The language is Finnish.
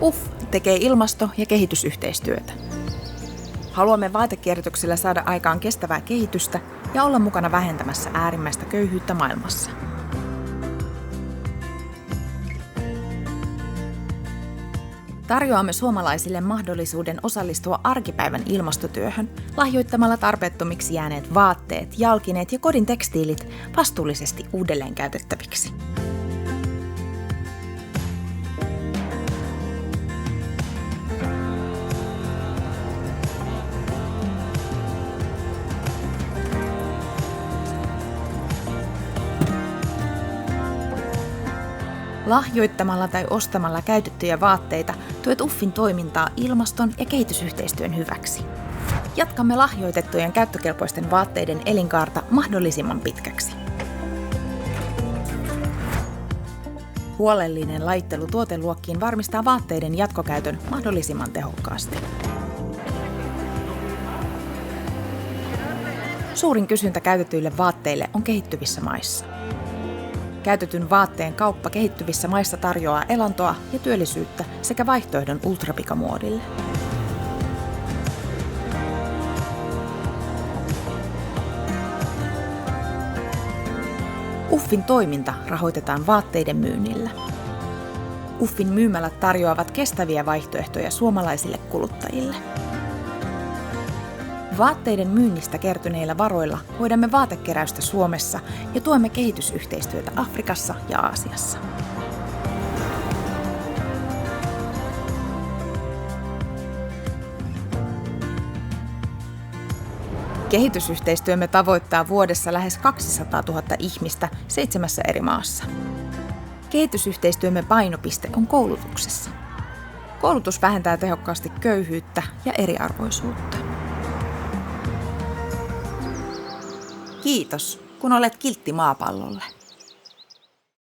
UFF tekee ilmasto- ja kehitysyhteistyötä. Haluamme vaatekierrätyksellä saada aikaan kestävää kehitystä ja olla mukana vähentämässä äärimmäistä köyhyyttä maailmassa. Tarjoamme suomalaisille mahdollisuuden osallistua arkipäivän ilmastotyöhön lahjoittamalla tarpeettomiksi jääneet vaatteet, jalkineet ja kodin tekstiilit vastuullisesti uudelleen käytettäviksi. Lahjoittamalla tai ostamalla käytettyjä vaatteita tuet UFFin toimintaa ilmaston ja kehitysyhteistyön hyväksi. Jatkamme lahjoitettujen käyttökelpoisten vaatteiden elinkaarta mahdollisimman pitkäksi. Huolellinen laittelu tuoteluokkiin varmistaa vaatteiden jatkokäytön mahdollisimman tehokkaasti. Suurin kysyntä käytetyille vaatteille on kehittyvissä maissa. Käytetyn vaatteen kauppa kehittyvissä maissa tarjoaa elantoa ja työllisyyttä sekä vaihtoehdon ultrapikamuodille. UFFin toiminta rahoitetaan vaatteiden myynnillä. UFFin myymälät tarjoavat kestäviä vaihtoehtoja suomalaisille kuluttajille. Vaatteiden myynnistä kertyneillä varoilla hoidamme vaatekeräystä Suomessa ja tuemme kehitysyhteistyötä Afrikassa ja Aasiassa. Kehitysyhteistyömme tavoittaa vuodessa lähes 200 000 ihmistä 7 eri maassa. Kehitysyhteistyömme painopiste on koulutuksessa. Koulutus vähentää tehokkaasti köyhyyttä ja eriarvoisuutta. Kiitos, kun olet kiltti maapallolle.